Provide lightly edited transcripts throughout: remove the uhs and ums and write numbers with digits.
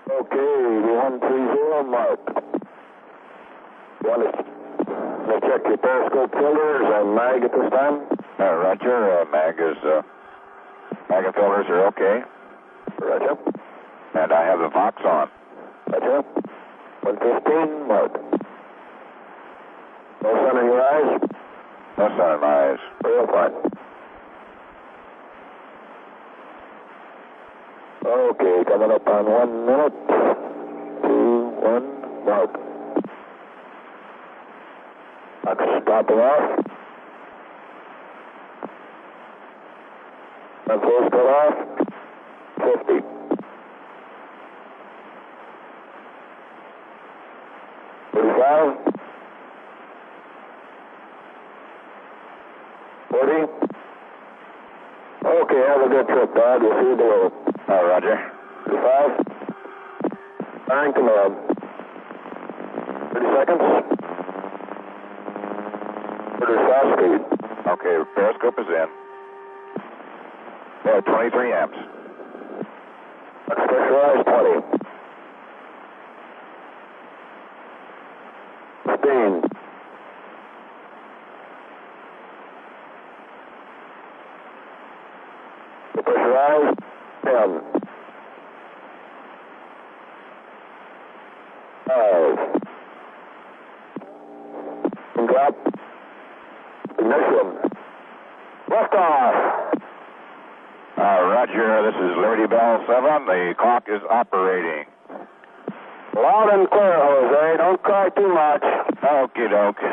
Okay, 130 mark. You want to check your periscope filters and mag at this time? Roger, mag and filters are okay. Roger. And I have the Vox on. Roger. 115 mark. No sun in your eyes? No sun in my eyes. Real fine. Okay, coming up on 1 minute. 2, 1, mark. Stopping off. And full cut off. 50. 35. 40. Okay, have a good trip, Dad. We'll see you below. Roger. 35. Firing command. 30 seconds. Order fast speed. Okay, periscope is in. 23 amps. Pressurized 20. 15. 10. 5. Drop. Ignition. Liftoff. Roger, this is Liberty Bell 7. The clock is operating. Loud and clear, Jose. Don't cry too much. Okie doke.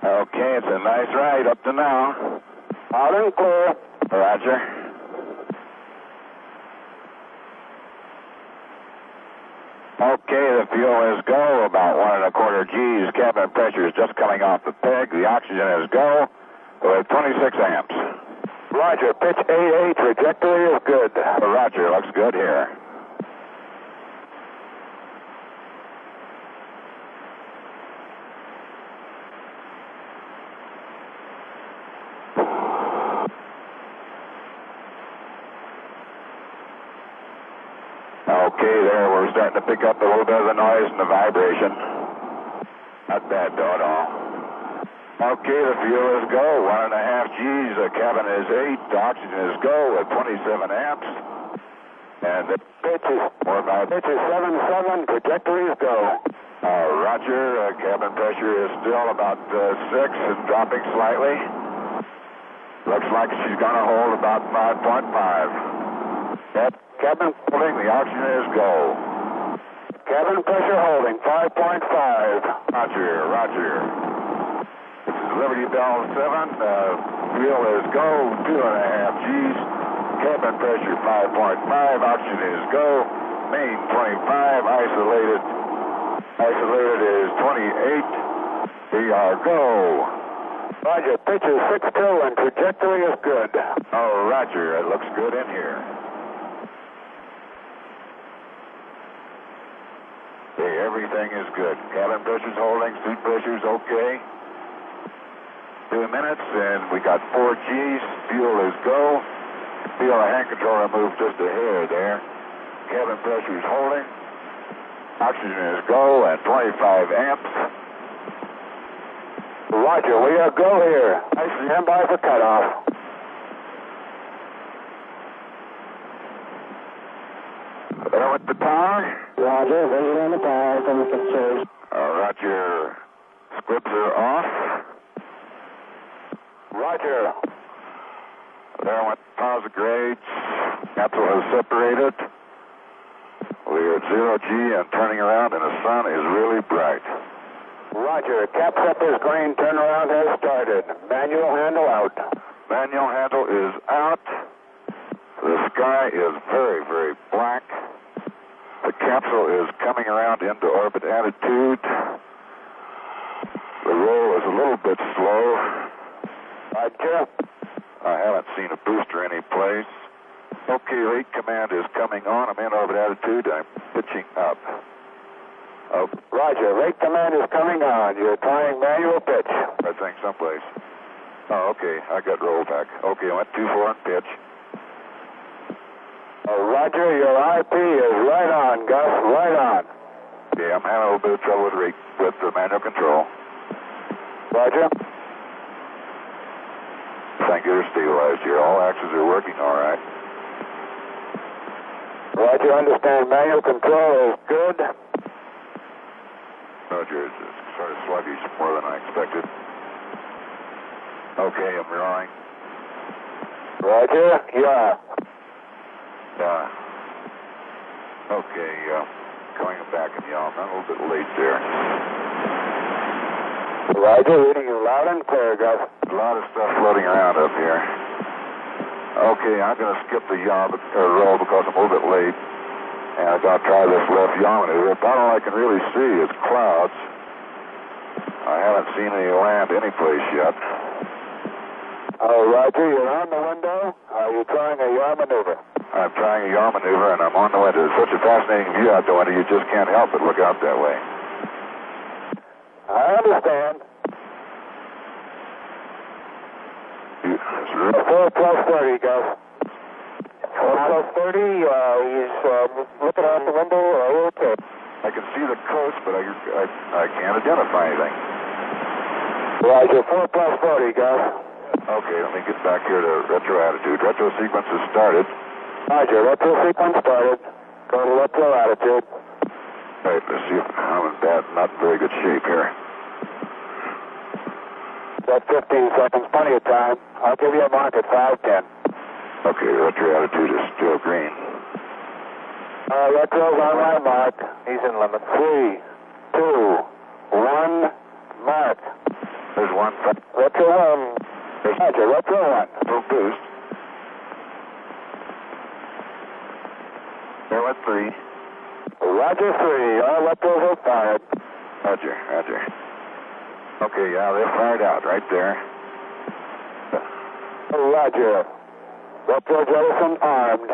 Okay, it's a nice ride up to now. Loud and clear. Roger. Okay, the fuel is go, about 1 1/4 G's. Cabin pressure is just coming off the peg. The oxygen is go with 26 amps. Roger, pitch AA, trajectory is good. Roger, looks good here. Okay, there we're starting to pick up a little bit of the noise and the vibration. Not bad though at all. Okay, the fuel is go, 1 1/2 G's, the cabin is 8, the oxygen is go at 27 amps. And the pitch is 7-7, trajectory is go. Roger, cabin pressure is still about 6 and dropping slightly. Looks like she's going to hold about 5.5. Yep. Cabin holding, the oxygen is go. Cabin pressure holding, 5.5. Roger, roger. This is Liberty Bell 7. Fuel is go, 2 1/2 G's. Cabin pressure 5.5. Oxygen is go. Main 25. Isolated is 28. We are go. Roger, pitch is 6-2 and trajectory is good. Oh, roger. It looks good in here. Okay, everything is good. Cabin pressure's holding, seat pressure's okay. 2 minutes, and we got 4 G's. Fuel is go. Feel the hand controller move just a hair there. Cabin pressure's holding. Oxygen is go at 25 amps. Roger, we are go here. I stand by for cutoff. There with the power. Roger, visit on the power from the controls. Roger. Squibs are off. Roger. There went power grades. Capsule has separated. We are at 0 G and turning around, and the sun is really bright. Roger. Caps up is green. Turnaround has started. Manual handle out. Manual handle is out. The sky is very, very black. The capsule is coming around into orbit attitude. The roll is a little bit slow. Roger. I haven't seen a booster any place. Okay, rate command is coming on. I'm in orbit attitude. I'm pitching up. Roger, rate command is coming on. You're trying manual pitch. I think someplace. Oh, okay. I got roll back. Okay, I went 2-4 and pitch. Roger, your IP is right on, Gus, right on. Okay, I'm having a little bit of trouble with the manual control. Roger. Thank you, they're stabilized here. All axes are working all right. Roger, understand manual control is good. Roger, it's sort of sluggish, more than I expected. Okay, I'm drawing. Roger, yeah. Okay, going back in the I'm a little bit late there. Roger, reading you loud and clear, Gus. A lot of stuff floating around up here. Okay, I'm going to skip the yaw roll because I'm a little bit late. And I'm going to try this left yaw maneuver. About all I can really see is clouds. I haven't seen any land anyplace yet. Roger, you're on the window. Are you trying a yaw maneuver? I'm trying a yaw maneuver and I'm on the window. It's such a fascinating view out the window, you just can't help but look out that way. I understand. 4 plus 30, Gus. 4 plus 30, he's looking out the window. Okay. I can see the coast, but I can't identify anything. Roger, 4 plus 40, Gus. Okay, let me get back here to retro attitude. Retro sequence has started. Roger, retro sequence started. Go to retro attitude. Right, let's see if I'm in not in very good shape here. Got 15 seconds, plenty of time. I'll give you a mark at 5:10. Okay, retro attitude is still green. Retro's on my mark. He's in limit. 3, 2, 1, mark. There's one. Retro 1. Roger, retro 1. Full boost. There went 3. Roger 3. All retros are fired. Roger. Okay, yeah, they're fired out right there. Roger. Retro jettison armed.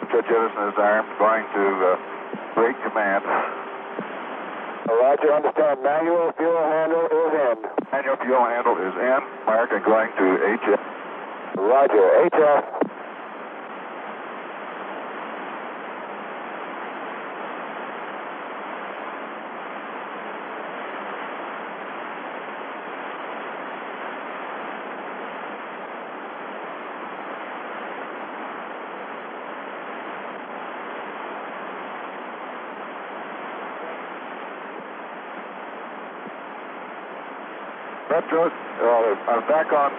Retro jettison is armed, going to break command. Roger, understand. Manual fuel handle is in. Manual fuel handle is in. Mark and going to HF. Roger, HF. Retros, I'm back on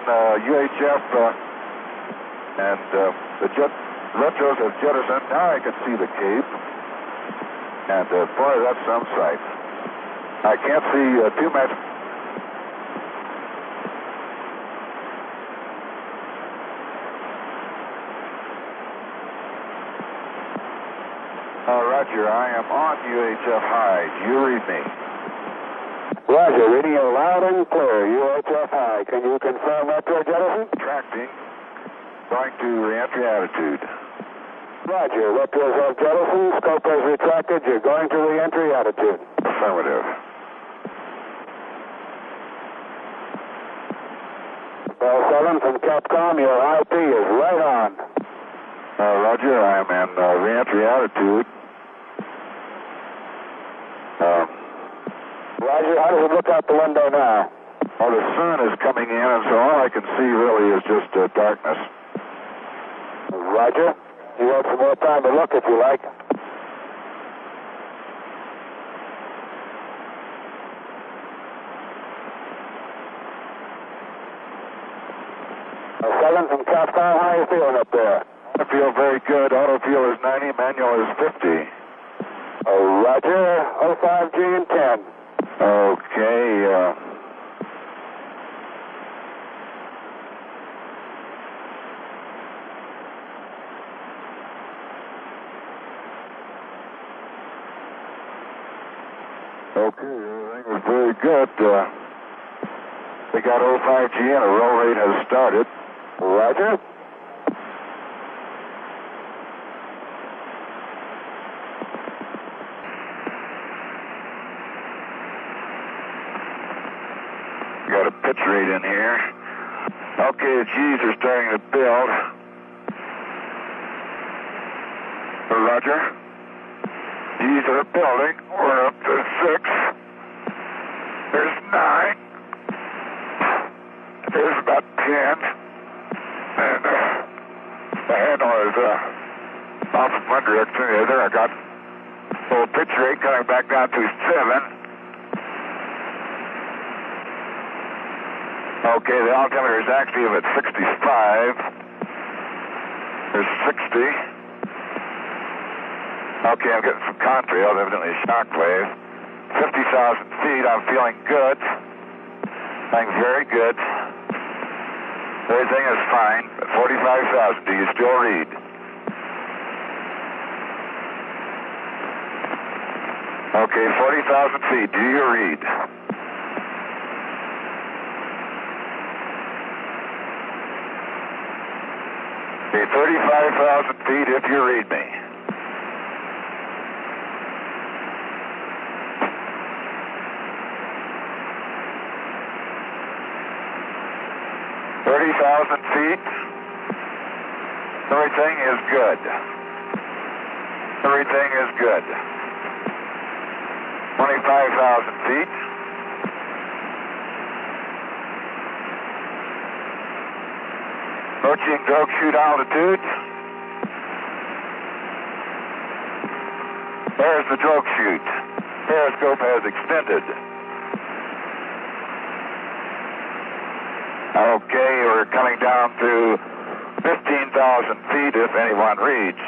UHF, and the retros have jettisoned. Now I can see the Cape, and boy, that's some sight. I can't see too much. Roger, I am on UHF high. Do you read me? Roger, reading you loud and clear. UHF high. Can you confirm retro jettison? Tracting. Going to reentry attitude. Roger, retros have jettison. Scope has retracted. You're going to reentry attitude. Affirmative. Bell 7 from Capcom. Your IP is right on. Roger, I am in reentry attitude. Roger, how does it look out the window now? Well, the sun is coming in, and so all I can see really is just darkness. Roger. You have some more time to look if you like. Seven from Capcom, how are you feeling up there? I feel very good. Auto fuel is 90, manual is 50. Roger, 05G and 10. Okay, everything was very good. We got 05G and a roll rate has started. Roger. Got a pitch rate in here. Okay, the G's are starting to build. Roger. These are building. We're up to 6. There's 9. There's about 10. And the handle is off of one direction. The other, I got a little pitch rate coming back down to 7. Okay, the altimeter is active at 65. There's 60. Okay, I'm getting some contrails, evidently a shock wave. 50,000 feet, I'm feeling good. Feeling very good. Everything is fine. 45,000, do you still read? Okay, 40,000 feet, do you read? Okay, 35,000 feet if you read me. Feet. Everything is good. Everything is good. 25,000 feet. Approaching drogue chute altitude. There's the drogue chute. Periscope has extended. Okay, we're coming down to 15,000 feet if anyone reads.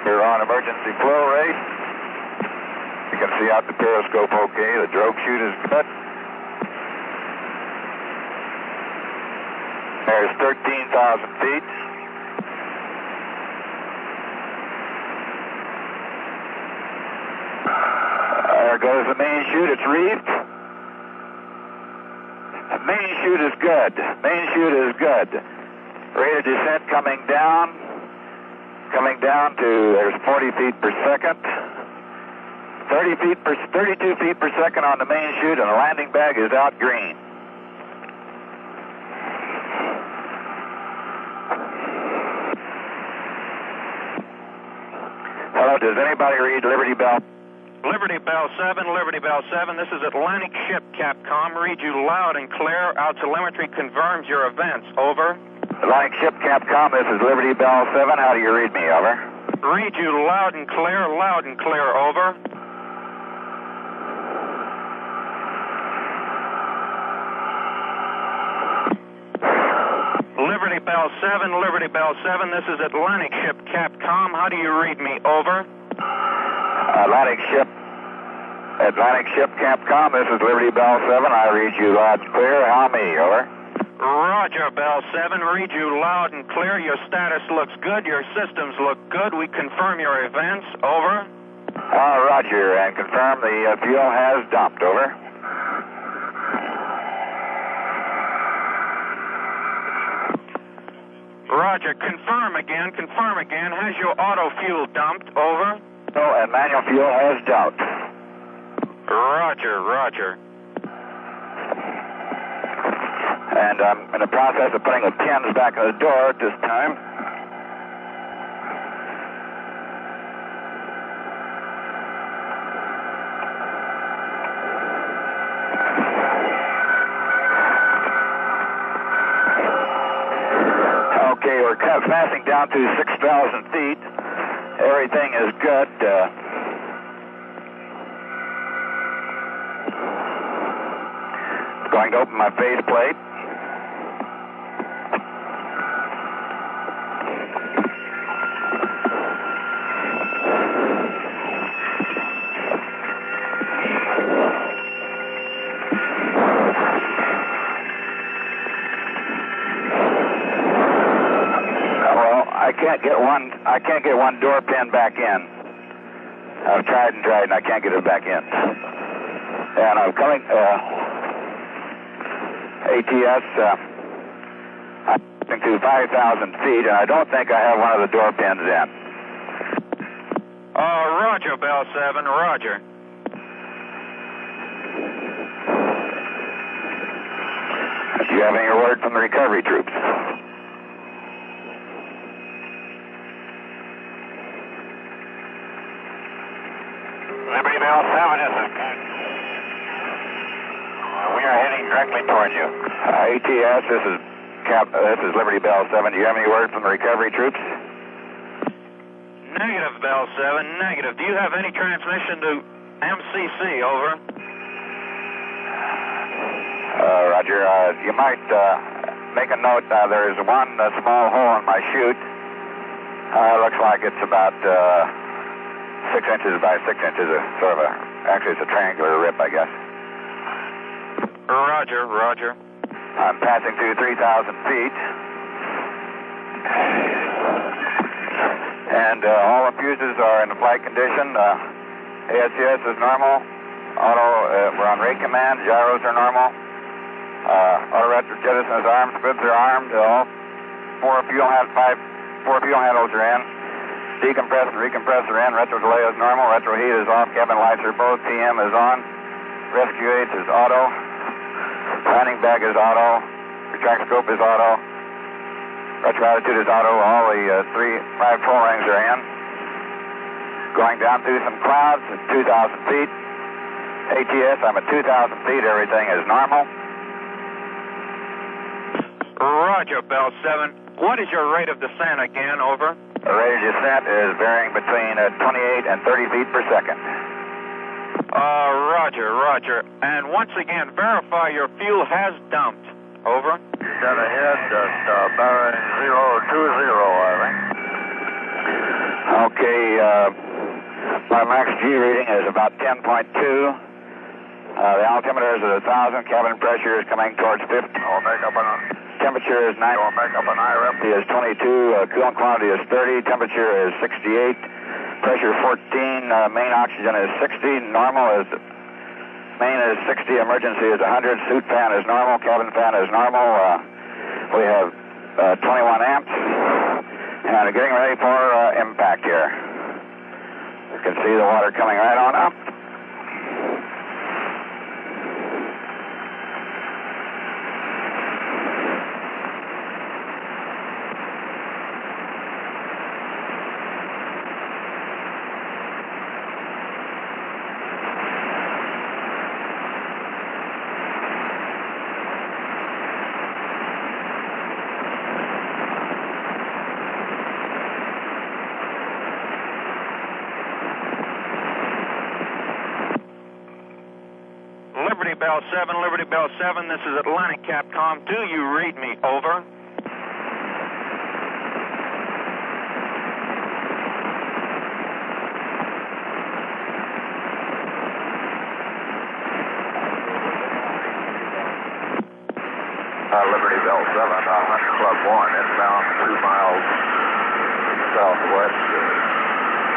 We're on emergency flow rate. You can see out the periscope okay. The drogue chute is good. There's 13,000 feet. There goes the main chute. It's reefed. Main chute is good. Main chute is good. Rate of descent coming down to, there's 40 feet per second. 32 feet per second on the main chute, and the landing bag is out green. Hello, does anybody read Liberty Bell? Liberty Bell 7, Liberty Bell 7, this is Atlantic Ship Capcom. Read you loud and clear. Our telemetry confirms your events. Over. Atlantic Ship Capcom, this is Liberty Bell 7. How do you read me? Over. Read you loud and clear, over. Liberty Bell 7, Liberty Bell 7, this is Atlantic Ship Capcom. How do you read me? Over. Atlantic Ship Capcom, this is Liberty Bell 7. I read you loud and clear. How me? Over. Roger, Bell 7. Read you loud and clear. Your status looks good. Your systems look good. We confirm your events. Over. Roger, and confirm the fuel has dumped. Over. Roger, confirm again. Has your auto fuel dumped? Over. Oh, and manual fuel has dumped. Roger. And I'm in the process of putting the pins back in the door at this time. Okay, we're passing down to 6,000 feet. Everything is good. Going to open my faceplate. I can't get one door pin back in. I've tried and I can't get it back in. And I'm coming, ATS, I'm to 5,000 feet, and I don't think I have one of the door pins in. Roger, Bell 7, roger. Do you have any word from the recovery troops? this is Ken. We are heading directly toward you. ATS, this is Liberty Bell 7. Do you have any word from the recovery troops? Negative, Bell 7, negative. Do you have any transmission to MCC, over? Roger. You might make a note. There is one small hole in my chute. Looks like it's about 6 inches by 6 inches. Actually, it's a triangular rip, I guess. Roger, roger. I'm passing through 3,000 feet. And all the fuses are in flight condition. ASCS is normal. Auto, we're on rate command. Gyros are normal. Auto retro jettison is armed. Squibs are armed. All four fuel handles are in. Decompress and recompress are in. Retro delay is normal. Retro heat is off. Cabin lights are both. TM is on. Rescue aids is auto. Landing bag is auto. Retract scope is auto. Retro attitude is auto. All the 5 full rings are in. Going down through some clouds at 2,000 feet. ATS, I'm at 2,000 feet. Everything is normal. Roger, Bell 7. What is your rate of descent again, over? The rate of descent is varying between 28 and 30 feet per second. Roger, roger. And once again, verify your fuel has dumped. Over. Got ahead at bearing 020, I think. Okay, my max G reading is about 10.2. The altimeter is at 1,000. Cabin pressure is coming towards 50. I'll make up an... Temperature is 9. I'll make up an IREP. Is 22. Coolant quantity is 30. Temperature is 68. Pressure 14. Main oxygen is 60. Normal is... Main is 60. Emergency is 100. Suit fan is normal. Cabin fan is normal. We have 21 amps. And getting ready for impact here. You can see the water coming right on up. Liberty Bell 7, this is Atlantic Capcom. Do you read me? Over. Liberty Bell 7, Hunter Club 1, inbound 2 miles southwest.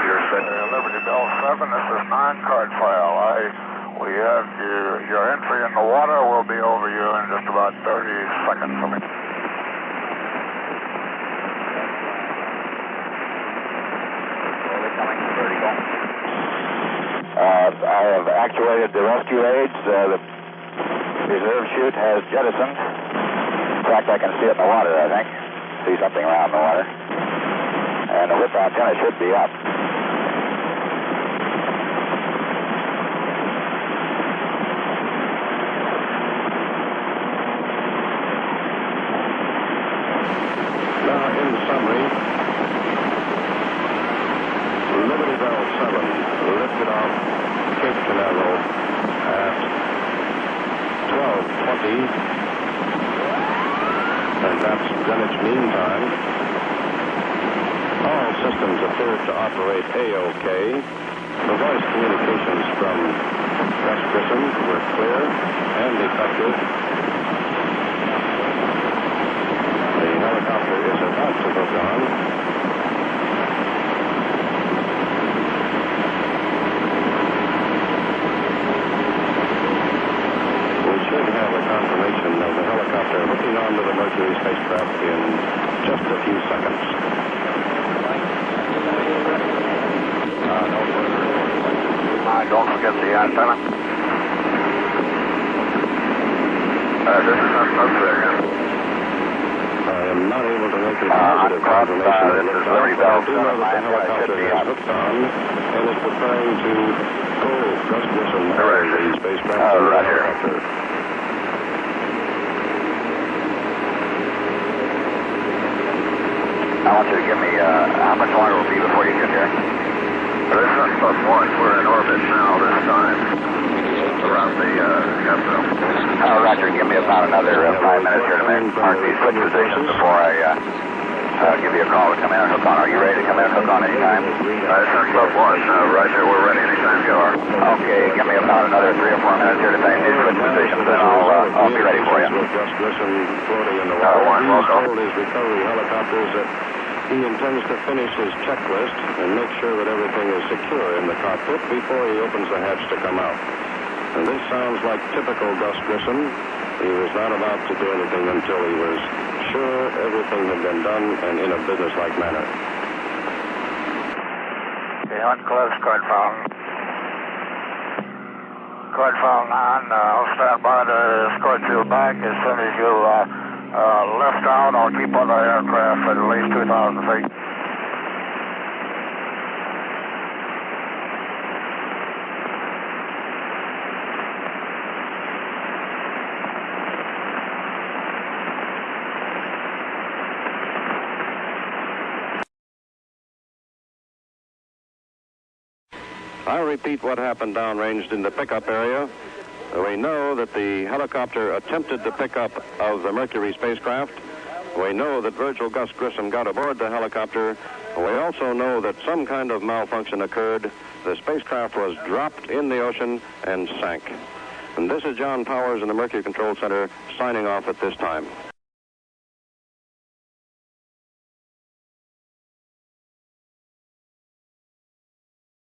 You're sitting Liberty Bell 7, this is 9-card file. We have your entry in the water will be over you in just about 30 seconds from it. I have actuated the rescue aids. The reserve chute has jettisoned. In fact, I can see it in the water, I think. See something around the water. And the whip antenna should be up. Liberty Bell 7 lifted off Cape Canaveral at 12:20, and that's Greenwich Mean Time. All systems appeared to operate A-OK. The voice communications from West Grisson were clear and effective. The helicopter is about to hook on. Confirmation of the helicopter hooking onto the Mercury spacecraft in just a few seconds. Don't forget the antenna. This is up there. I am not able to make a positive confirmation of liftoff, but I do know that the helicopter has hooked on and is preparing to pull Gus Grisson out of the spacecraft to the helicopter. I want you to give me, how much longer will it be before you get there? This is +1. We're in orbit now this time. Around the capital. Oh, Roger. Give me about another 5 minutes here to mark these switch positions before I give you a call to come in and hook on. Are you ready to come in and hook on anytime? This is +1. Roger, we're ready anytime you are. Okay, give me about another 3 or 4 minutes here to make these switch positions, and I'll be ready for you. Gus Grisson floating in the water. He's told his recovery helicopters that he intends to finish his checklist and make sure that everything is secure in the cockpit before he opens the hatch to come out. And this sounds like typical Gus Grisson. He was not about to do anything until he was sure everything had been done and in a businesslike manner. Okay, unclose card phone. Card phone on. I'll stand by to escort you back as soon as you lift out or keep on the aircraft at least 2,000 feet. I'll repeat what happened downrange in the pickup area. We know that the helicopter attempted the pickup of the Mercury spacecraft. We know that Virgil Gus Grissom got aboard the helicopter. We also know that some kind of malfunction occurred. The spacecraft was dropped in the ocean and sank. And this is John Powers in the Mercury Control Center signing off at this time.